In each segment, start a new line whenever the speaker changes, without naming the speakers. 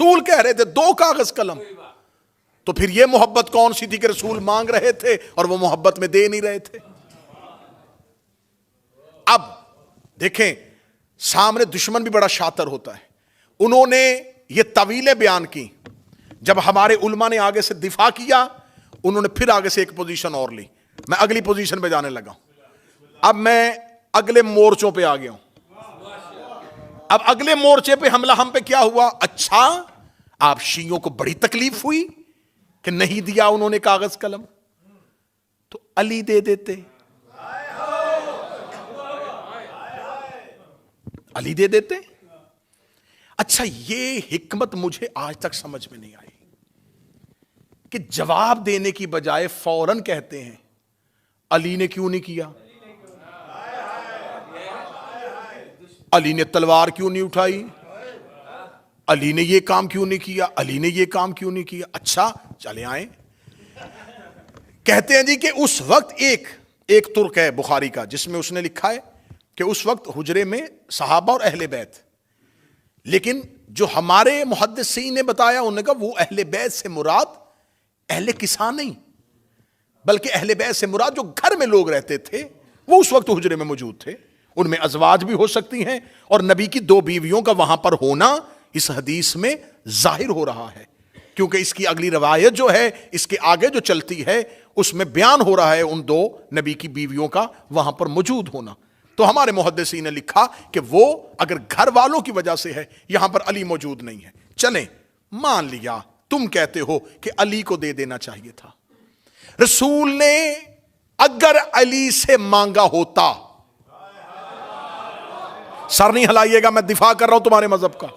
तूल कह रहे थे, 2 कागज कलम। तो फिर ये मोहब्बत कौन सी थी कि रसूल मांग रहे थे और वो मोहब्बत में दे नहीं रहे थे। अब देखें, सामने दुश्मन भी बड़ा शातिर होता है। उन्होंने ये तवीलें बयान की, जब हमारे उलमा ने आगे से दिफा किया, उन्होंने फिर आगे से एक पोजीशन और ली। मैं अगली पोजीशन पे जाने लगा हूं। अब मैं अगले मोर्चों पे आ गया हूं। अब अगले मोर्चे पे हमला हम पे क्या हुआ? अच्छा, आप शियों को बड़ी तकलीफ हुई कि नहीं दिया उन्होंने कागज कलम, तो अली दे देते, अली दे देते। अच्छा, ये हिकमत मुझे आज तक समझ में नहीं आई कि जवाब देने की बजाय फौरन कहते हैं अली ने क्यों नहीं किया, अली ने तलवार क्यों नहीं उठाई, अली ने ये काम क्यों नहीं किया, अली ने ये काम क्यों नहीं किया। अच्छा, चले आए। कहते हैं जी कि उस वक्त एक तुर्क है बुखारी का, जिसमें उसने लिखा है कि उस वक्त हुजरे में सहाबा और अहले बैत, लेकिन जो हमारे मुहद्दिसीन ने बताया, उन्होंने कहा वो अहले बैत से मुराद अहले किसा नहीं, बल्कि अहले बैत से मुराद जो घर में लोग रहते थे, वो उस वक्त हुजरे में मौजूद थे। उनमें अजवाज भी हो सकती हैं, और नबी की 2 बीवियों का वहां पर होना इस हदीस में जाहिर हो रहा है, क्योंकि इसकी अगली रवायत जो है, इसके आगे जो चलती है, उसमें बयान हो रहा है उन 2 नबी की बीवियों का वहां पर मौजूद होना। तो हमारे मुहद्दिसीन ने लिखा कि वो अगर घर वालों की वजह से है, यहां पर अली मौजूद नहीं है। चलें, मान लिया तुम कहते हो कि अली को दे देना चाहिए था। रसूल ने अगर अली से मांगा होता, सर नहीं हिलाइएगा, मैं दिफा कर रहा हूं तुम्हारे मजहब का।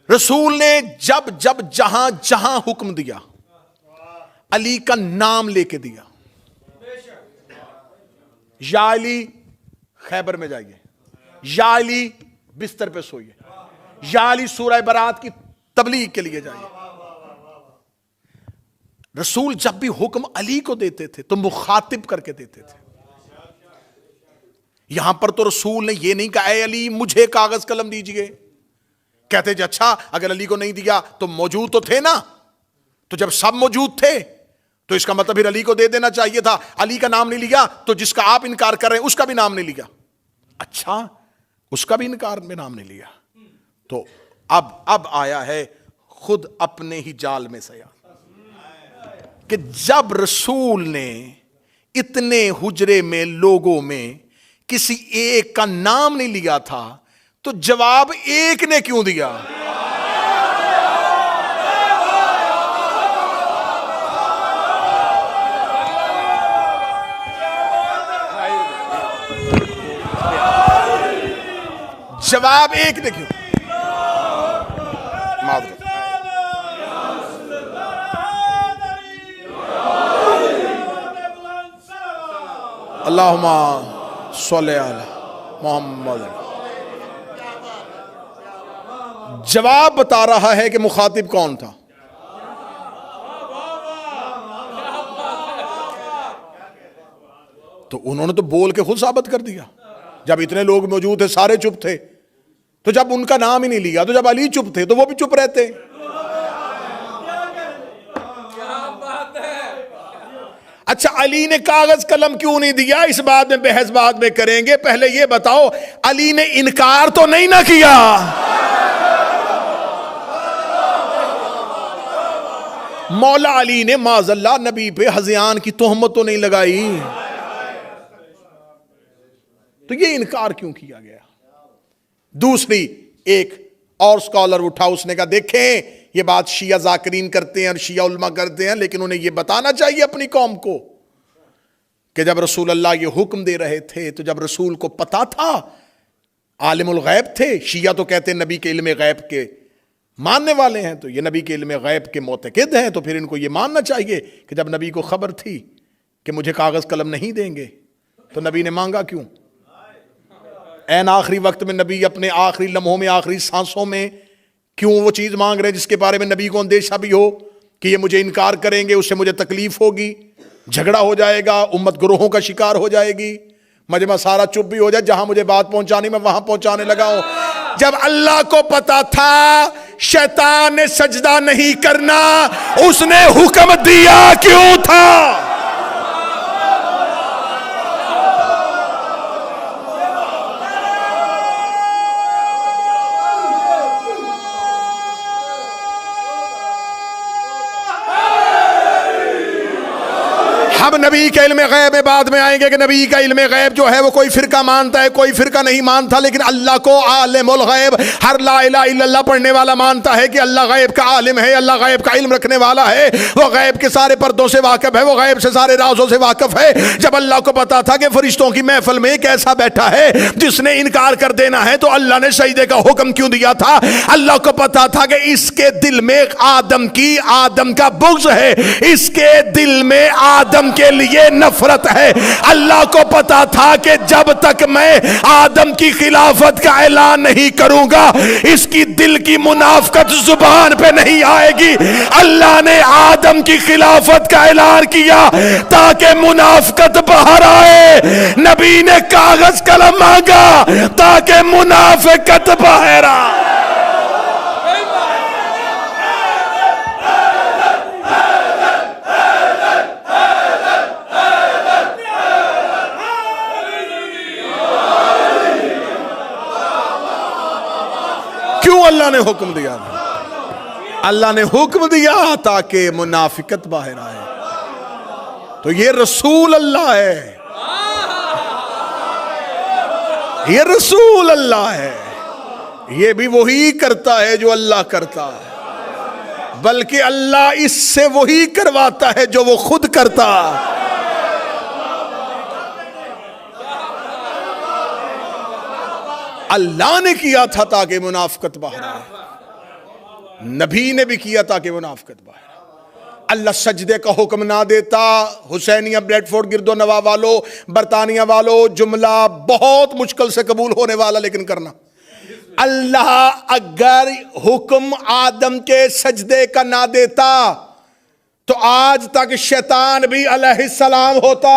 रसूल ने जब जब जहां जहां हुक्म दिया, अली का नाम लेके दिया। या अली खैबर में जाइए, या अली बिस्तर पे सोइए, या अली सूरह बरात की तबलीग के लिए जाइए। रसूल जब भी हुक्म अली को देते थे तो मुखातिब करके देते थे। यहां पर तो रसूल ने यह नहीं कहा ऐ अली मुझे कागज कलम दीजिए। कहते जी अच्छा, अगर अली को नहीं दिया तो मौजूद तो थे ना, तो जब सब मौजूद थे तो इसका मतलब फिर अली को दे देना चाहिए था। अली का नाम नहीं लिया तो जिसका आप इनकार कर रहे हैं उसका भी नाम नहीं लिया। अच्छा, उसका भी इनकार में नाम नहीं लिया। तो अब आया है खुद अपने ही जाल में सया कि जब रसूल ने इतने हुजरे में लोगों में किसी एक का नाम नहीं लिया था, तो जवाब एक ने क्यों दिया? जवाब एक ने क्यों? मादर अल्लाहुम्मा सल्ले अला मोहम्मद। जवाब बता रहा है कि मुखातिब कौन था। तो उन्होंने तो बोल के खुद साबित कर दिया। जब इतने लोग मौजूद थे, सारे चुप थे, तो जब उनका नाम ही नहीं लिया, तो जब अली चुप थे तो वो भी चुप रहते। अच्छा, अली ने कागज कलम क्यों नहीं दिया? इस बात में बहस बाद में करेंगे। पहले ये बताओ, अली ने इनकार तो नहीं ना किया? मौला अली ने माज़ल्ला नबी पे हज़यान की तोहमत तो नहीं लगाई, तो ये इनकार क्यों किया गया? दूसरी एक और स्कॉलर उठा, उसने कहा देखें ये बात शिया जाकिरीन करते हैं और शिया उल्मा करते हैं, लेकिन उन्हें ये बताना चाहिए अपनी कौम को कि जब रसूल अल्लाह ये हुक्म दे रहे थे तो जब रसूल को पता था, आलिमुल गैब थे। शिया तो कहते हैं नबी के इल्म गैब के मानने वाले हैं, तो ये नबी के इल्म गैब के मोतकिद हैं, तो फिर इनको ये मानना चाहिए कि जब नबी को खबर थी कि मुझे कागज कलम नहीं देंगे तो नबी ने मांगा क्यों? ऐन आखिरी वक्त में नबी अपने आखिरी लम्हों में, आखिरी सांसों में क्यों वो चीज मांग रहे जिसके बारे में नबी को अंदेशा भी हो कि ये मुझे इनकार करेंगे, उससे मुझे तकलीफ होगी, झगड़ा हो जाएगा, उम्मत गुरोहों का शिकार हो जाएगी, मजमा सारा चुप भी हो जाए, जहां मुझे बात पहुंचानी मैं वहां पहुंचाने लगा हूं। जब अल्लाह को पता था शैतान ने सजदा नहीं करना, उसने हुक्म दिया क्यों था? हम नबी के इल्म गैब में बाद में आएंगे कि नबी का इल्म गैब जो है वो कोई फिरका मानता है, कोई फिरका नहीं मानता, लेकिन अल्लाह को आलिमुल गैब हर ला इलाहा इल्लल्लाह पढ़ने वाला मानता है कि अल्लाह गैब का आलिम है, अल्लाह गैब का इल्म रखने वाला है, वो गैब के सारे पर्दों से वाकिफ है, वो गैब से सारे राज़ों से वाकिफ है। जब अल्लाह को पता था कि फरिश्तों की महफिल में एक ऐसा बैठा है जिसने इनकार कर देना है, तो अल्लाह ने सजदे का हुक्म क्यों दिया था? अल्लाह को पता था कि इसके दिल में आदम का बुग़्ज़ है, इसके दिल में आदम के लिए नफरत है। अल्लाह को पता था कि जब तक मैं आदम की खिलाफत का ऐलान नहीं करूंगा, इसकी दिल की मुनाफकत जुबान पे नहीं आएगी। अल्लाह ने आदम की खिलाफत का ऐलान किया ताकि मुनाफकत बाहर आए। नबी ने कागज कलम मांगा ताकि मुनाफकत बाहर आए। अल्लाह ने हुक्म दिया, अल्लाह ने हुक्म दिया ताकि मुनाफिकत बाहर आए। तो ये रसूल अल्लाह है, ये रसूल अल्लाह है, ये भी वही करता है जो अल्लाह करता है, बल्कि अल्लाह इससे वही करवाता है जो वो खुद करता। अल्लाह ने किया था ताकि मुनाफिकत बाहर आए, नबी ने भी किया ताकि मुनाफिकत बाहर आए। अल्लाह सजदे का हुक्म ना देता, हुसैनिया ब्रेडफोर्ड गिरदो नवा वालों, बरतानिया वालों, जुमला बहुत मुश्किल से कबूल होने वाला, लेकिन करना। अल्लाह अगर हुक्म आदम के सजदे का ना देता तो आज तक शैतान भी अलैहिस्सलाम होता।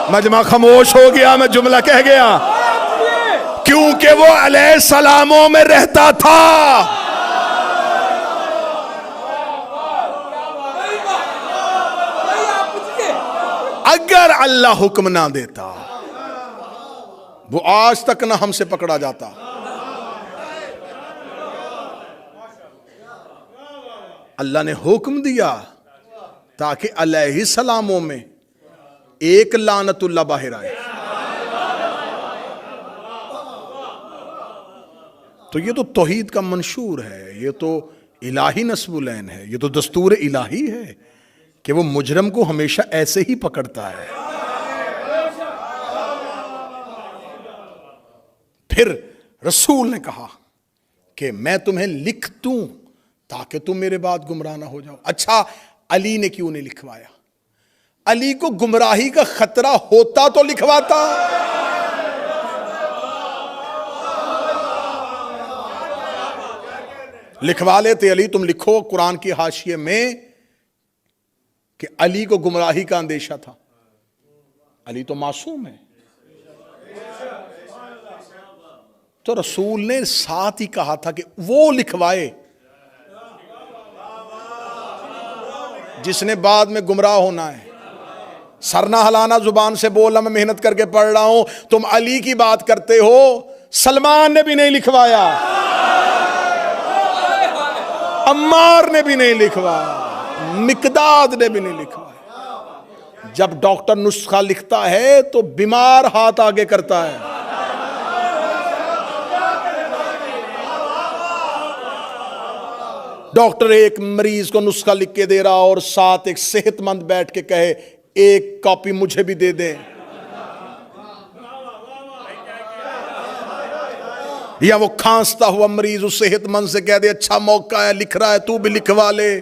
मजमा खामोश हो गया, मैं जुमला कह गया, क्योंकि वो अलैहिस्सलामों में रहता था। अगर अल्लाह हुक्म ना देता वो आज तक ना हमसे पकड़ा जाता। अल्लाह ने हुक्म दिया ताकि अलैहिस्सलामों में एक लानतुल्लाह बाहर आए। तो ये तो तौहीद का मंशूर है, ये तो इलाही नस्बुलैन है, ये तो दस्तूर इलाही है कि वो मुजरम को हमेशा ऐसे ही पकड़ता है। फिर रसूल ने कहा कि मैं तुम्हें लिख दूं ताकि तुम मेरे बाद गुमराह ना हो जाओ। अच्छा, अली ने क्यों नहीं लिखवाया? अली को गुमराही का खतरा होता तो लिखवाता। लिखवा लेते, अली तुम लिखो कुरान की हाशिए में कि अली को गुमराही का अंदेशा था। अली तो मासूम है। तो रसूल ने साथ ही कहा था कि वो लिखवाए जिसने बाद में गुमराह होना है। सरना हलाना, जुबान से बोलना, मैं मेहनत करके पढ़ रहा हूं, तुम अली की बात करते हो। सलमान ने भी नहीं लिखवाया, अम्मार ने भी नहीं लिखवाया, मिकदाद ने भी नहीं लिखवाया। जब डॉक्टर नुस्खा लिखता है तो बीमार हाथ आगे करता है। डॉक्टर एक मरीज को नुस्खा लिख के दे रहा और साथ एक सेहतमंद बैठ के कहे एक कॉपी मुझे भी दे दे, या वो खांसता हुआ मरीज उस सेहतमंद से कह दे अच्छा मौका है, लिख रहा है, तू भी लिखवा ले।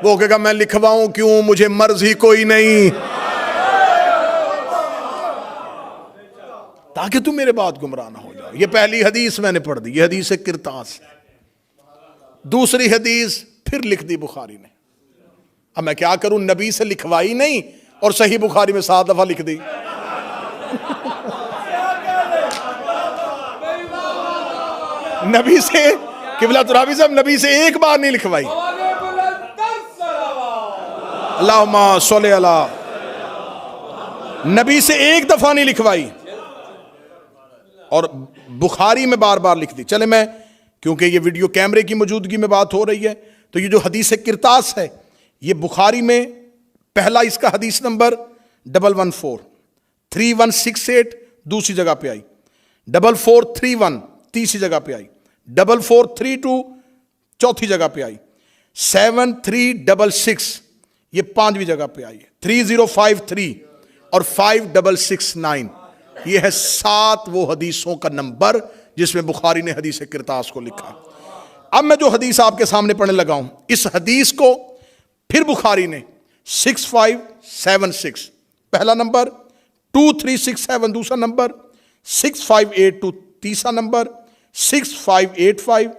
वो कहेगा मैं लिखवाऊं क्यों, मुझे मर्ज ही कोई नहीं, ताकि तू मेरे बाद गुमराह ना हो जाओ। ये पहली हदीस मैंने पढ़ दी, ये हदीस है किरतास। दूसरी हदीस फिर लिख दी बुखारी ने। अब मैं क्या करूं, नबी से लिखवाई नहीं, और सही बुखारी में 7 दफा लिख दी। नबी से, किबला तुराबी साहब, नबी से एक बार नहीं लिखवाई। अल्लाहुम्मा सल्ली अला, नबी से एक दफा नहीं लिखवाई और बुखारी में बार बार लिख दी। चले मैं, क्योंकि ये वीडियो कैमरे की मौजूदगी में बात हो रही है, तो ये जो हदीस किरतास है ये बुखारी में पहला इसका हदीस नंबर 114, 3168 दूसरी जगह पे आई, 4431 तीसरी जगह पे आई, 4432 चौथी जगह पे आई, 7366 ये 5वीं जगह पे आई है, 3053 और 5669 ये है 7 वो हदीसों का नंबर जिसमें बुखारी ने हदीस किरतास को लिखा। अब मैं जो हदीस आपके सामने पढ़ने लगा हूं, इस हदीस को फिर बुखारी ने 6576 पहला नंबर, 2367 दूसरा नंबर, 6582 तीसरा नंबर, 6585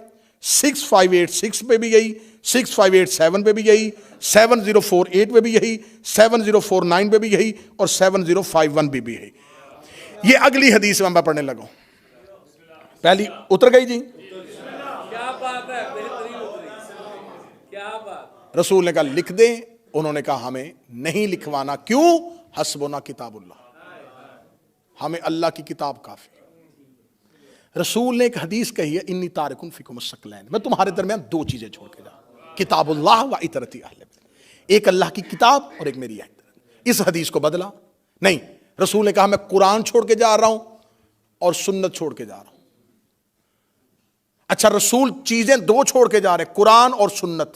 6586 पे भी यही, 6587 पे भी यही, 7048 पे भी यही, 7049 पे भी यही और 7051 पे भी यही। ये अगली हदीस में मैं पढ़ने लगा हूं। पहली उतर गई जी,
क्या बात है, बेहतरीन उतरी, क्या बात।
रसूल ने कहा लिख दें, उन्होंने कहा हमें नहीं लिखवाना। क्यों? हस्बुना किताबुल्लाह, हमें अल्लाह की किताब काफी। रसूल ने एक हदीस कही है, इन्नी तारिकुन फिकुम शकलैन, मैं तुम्हारे दरमियान 2 चीजें छोड़ के जा, किताबुल्लाह व इतरती अहले बैत, एक अल्लाह की किताब और एक मेरी इतरत। इस हदीस को बदला नहीं, रसूल ने कहा मैं कुरान छोड़ के जा रहा हूं और सुन्नत छोड़ के जा रहा हूं। अच्छा, रसूल चीजें 2 छोड़ के जा रहे, कुरान और सुन्नत,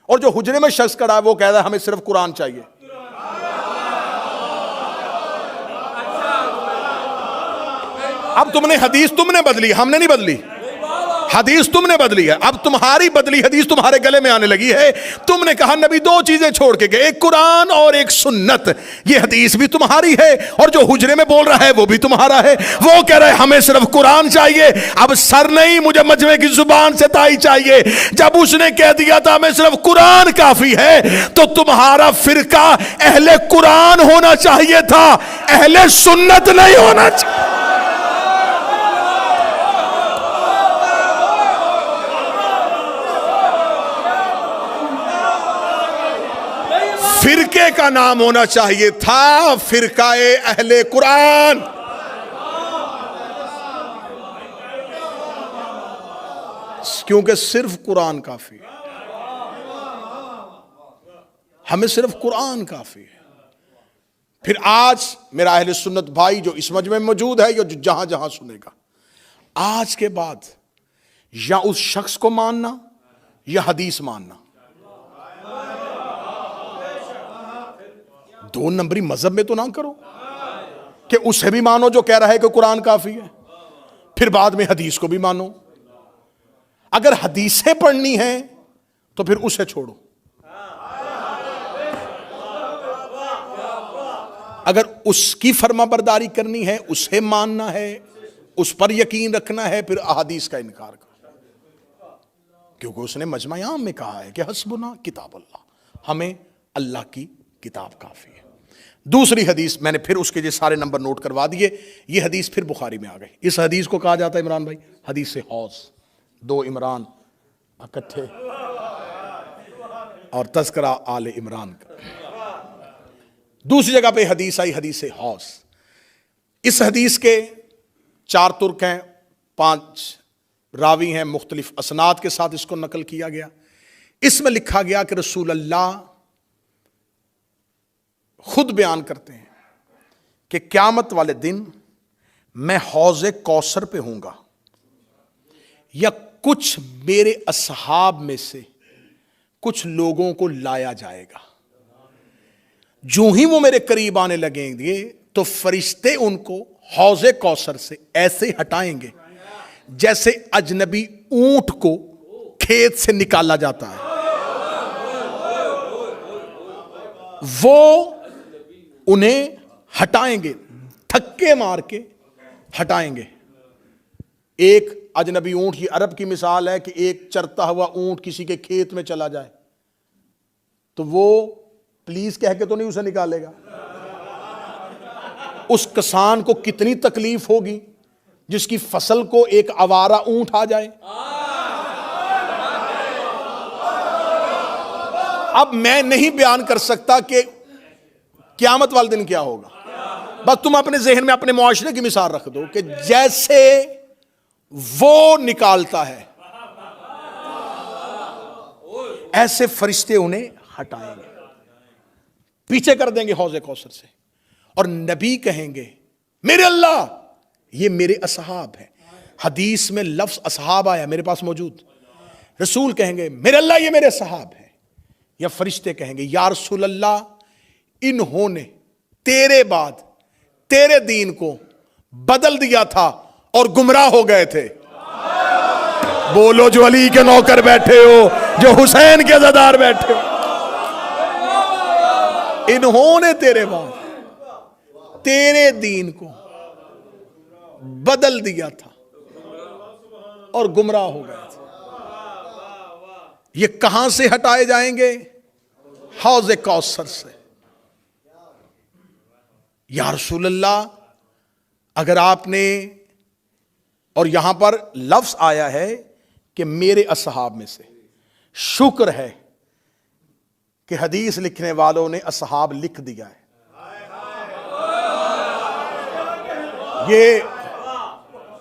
और जो हुजरे में शख्स खड़ा है वो कह रहा है हमें सिर्फ कुरान चाहिए। अब तुमने हदीस तुमने बदली, हमने नहीं बदली, हदीस तुमने बदली है। अब तुम्हारी बदली हदीस तुम्हारे गले में आने लगी है। तुमने कहा नबी 2 चीजें छोड़ के गए, एक कुरान और एक सुन्नत। ये हदीस भी तुम्हारी है और जो हुजरे में बोल रहा है वो भी तुम्हारा है। वो कह रहा है हमें सिर्फ कुरान चाहिए। अब सर नहीं, मुझे मजमे की जुबान से ताई चाहिए। जब उसने कह दिया था हमें सिर्फ कुरान काफी है, तो तुम्हारा फिरका अहले कुरान होना चाहिए था, अहले सुन्नत नहीं होना चाहिए। फिरके का नाम होना चाहिए था फिरकाए अहले कुरान। क्योंकि सिर्फ कुरान काफी है, हमें सिर्फ कुरान काफी है। फिर आज मेरा अहले सुन्नत भाई जो इस मजमे में मौजूद है, जो जहां जहां सुनेगा, आज के बाद या उस शख्स को मानना या हदीस मानना। 2 नंबरी मजहब में तो ना करो कि उसे भी मानो जो कह रहा है कि कुरान काफी है, फिर बाद में हदीस को भी मानो। अगर हदीसें पढ़नी है तो फिर उसे छोड़ो, अगर उसकी फर्माबरदारी करनी है, उसे मानना है, उस पर यकीन रखना है, फिर अहादीस का इनकार करो। क्योंकि उसने मजमा आम में कहा है कि हस्बुना किताबुल्लाह, हमें अल्लाह की किताब काफी है। दूसरी हदीस मैंने फिर उसके जो सारे नंबर नोट करवा दिए, ये हदीस फिर बुखारी में आ गई। इस हदीस को कहा जाता है इमरान भाई हदीस से हौस, 2 इमरान इकट्ठे और तज़किरा आले इमरान का। दूसरी जगह पे हदीस आई हदीस से हौस। इस हदीस के 4 तुर्क हैं, 5 रावी हैं, मुख्तलिफ असनाद के साथ इसको नकल किया गया। इसमें लिखा गया कि रसूल अल्लाह खुद बयान करते हैं कि क़यामत वाले दिन मैं हौज़े कौसर पे हूंगा, या कुछ मेरे असहाब में से कुछ लोगों को लाया जाएगा। जो ही वो मेरे करीब आने लगेंगे तो फरिश्ते उनको हौज़े कौसर से ऐसे हटाएंगे जैसे अजनबी ऊंट को खेत से निकाला जाता है। वो उन्हें हटाएंगे, धक्के मार के हटाएंगे। एक अजनबी ऊंट, ये अरब की मिसाल है कि एक चरता हुआ ऊंट किसी के खेत में चला जाए तो वो प्लीज कह के तो नहीं उसे निकालेगा। उस किसान को कितनी तकलीफ होगी जिसकी फसल को एक आवारा ऊंट आ जाए। अब मैं नहीं बयान कर सकता कि क़यामत वाले दिन क्या होगा, बस तुम अपने जहन में अपने मुआशरे की मिसाल रख दो कि जैसे वो निकालता है ऐसे फरिश्ते उन्हें हटाएंगे, पीछे कर देंगे हौज़े कौसर से, और नबी कहेंगे मेरे अल्लाह ये मेरे असहाब हैं। हदीस में लफ्ज असहाब आया मेरे पास मौजूद। रसूल कहेंगे मेरे अल्लाह ये मेरे असहाब हैं, या फरिश्ते कहेंगे या रसूल अल्लाह इन्होंने तेरे बाद तेरे दीन को बदल दिया था और गुमराह हो गए थे। बोलो जो अली के नौकर बैठे हो, जो हुसैन के अज़ादार बैठे हो, इन्होंने तेरे बाद तेरे दीन को बदल दिया था और गुमराह हो गए थे। ये कहां से हटाए जाएंगे? हौज़े कौसर से। या रसूल अल्लाह अगर आपने, और यहां पर लफ्ज आया है कि मेरे असहाब में से, शुक्र है कि हदीस लिखने वालों ने असहाब लिख दिया है। ये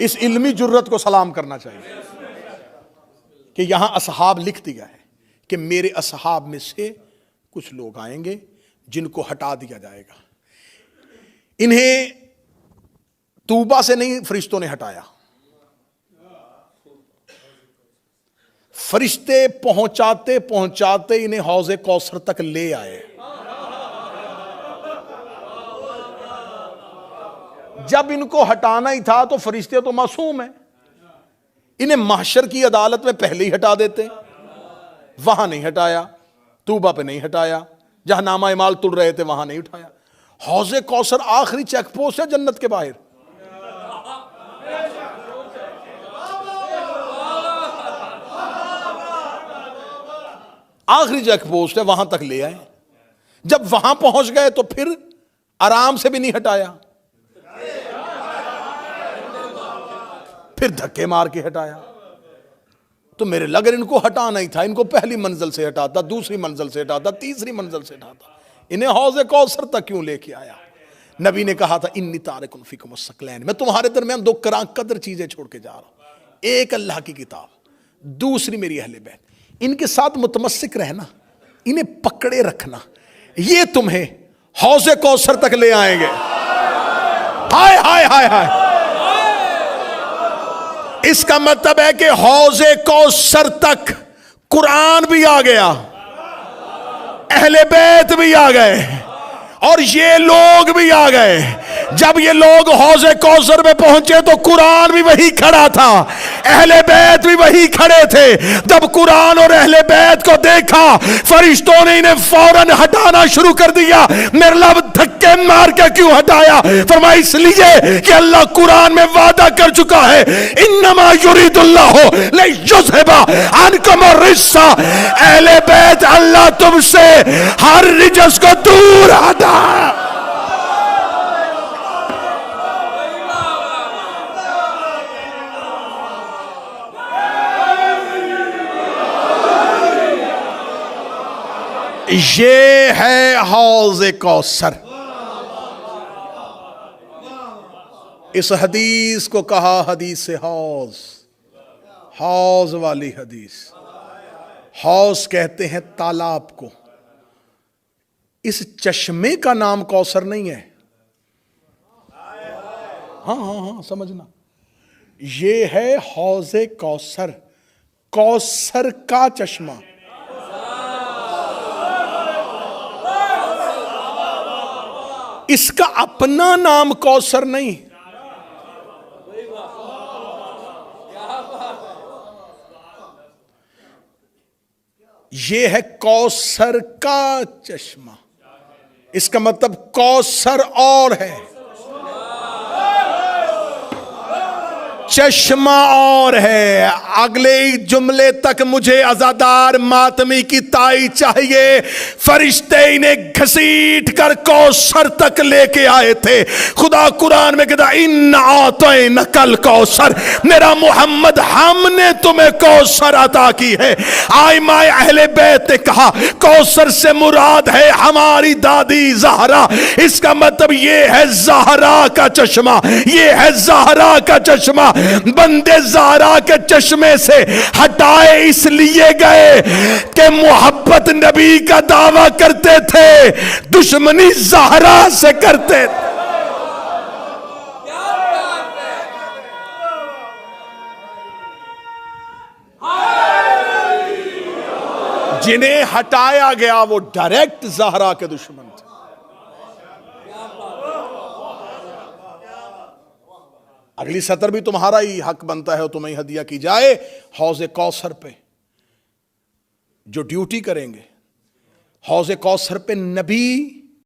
इस इल्मी जुर्रत को सलाम करना चाहिए कि यहां असहाब लिख दिया है कि मेरे असहाब में से कुछ लोग आएंगे जिनको हटा दिया जाएगा। इन्हें तूबा से नहीं फरिश्तों ने हटाया, फरिश्ते पहुंचाते पहुंचाते इन्हें हौज़े कौसर तक ले आए। जब इनको हटाना ही था तो फरिश्ते तो मासूम हैं, इन्हें महशर की अदालत में पहले ही हटा देते। वहां नहीं हटाया, तूबा पे नहीं हटाया, जहां नामा इमाल तुल रहे थे वहां नहीं उठाया। हौज़े कौसर आखिरी चेक पोस्ट है जन्नत के बाहर। आखिरी चेक पोस्ट है, वहां तक ले आए। जब वहां पहुंच गए तो फिर आराम से भी नहीं हटाया, फिर धक्के मार के हटाया। तो मेरे लगर इनको हटाना ही था, इनको पहली मंजिल से हटाता, दूसरी मंजिल से हटाता, तीसरी मंजिल से हटाता, इन्हें हौज़े कौसर तक क्यों लेके आया? नबी ने कहा था इन्नी तारिकुन फीकुम अस्सक़लैन, मैं तुम्हारे दरमियान दो करां कदर चीजें छोड़ के जा रहा हूं। एक अल्लाह की किताब, दूसरी मेरी अहले बैत। इनके साथ मुतमस्सिक रहना, इन्हें पकड़े रखना, ये तुम्हें हौज़े कौसर तक ले आएंगे। हाय हाय हाय हाय। इसका मतलब है कि हौज़े कौसर तक कुरान भी आ गया, अहले बैत भी आ गए, और ये लोग भी आ गए। जब ये लोग हौज़े कौसर में पहुंचे तो कुरान भी वही खड़ा था, अहले बैत भी वही खड़े थे। जब कुरान और अहले बैत को देखा, फरिश्तों ने इन्हें फौरन हटाना शुरू कर दिया। मेरे लब धक्के मार के क्यों हटाया? फरमाया इसलिए कि अल्लाह कुरान में वादा कर चुका है, इन्नमा युरीदुल्लाहु लियुज़हिबा अन्कुम अर्रिज्सा। अहले बैत अल्लाह तुमसे हर रिजस को दूर हटा। ये है हौज़े कौसर। इस हदीस को कहा हदीस हौज़, हौज़ वाली हदीस। हौज़ कहते हैं तालाब को। इस चश्मे का नाम कौसर नहीं है। हाँ हाँ हाँ समझना, ये है हौज़े कौसर, कौसर का चश्मा। इसका अपना नाम कौसर नहीं। ये है कौसर का चश्मा। इसका मतलब कौसर और है, चश्मा और है। अगले जुमले तक मुझे अजादार मातमी की ताई चाहिए। फरिश्ते इन्हें घसीट कर कौसर तक लेके आए थे। खुदा कुरान में कहता इन्ना आतैना कल कौसर, मेरा मोहम्मद हमने तुम्हें कौसर अता की है। आइमाए अहले बैत ने कहा कौसर से मुराद है हमारी दादी ज़हरा। इसका मतलब ये है ज़हरा का चश्मा, ये है ज़हरा का चश्मा। बंदे ज़हरा के चश्मे से हटाए इसलिए गए कि मोहब्बत नबी का दावा करते थे, दुश्मनी ज़हरा से करते थे। जिन्हें हटाया गया वो डायरेक्ट ज़हरा के दुश्मन थे। अगली सतर भी तुम्हारा ही हक बनता है और तुम्हें हदिया की जाए। हौज़े कौसर पे जो ड्यूटी करेंगे, हौज़े कौसर पे नबी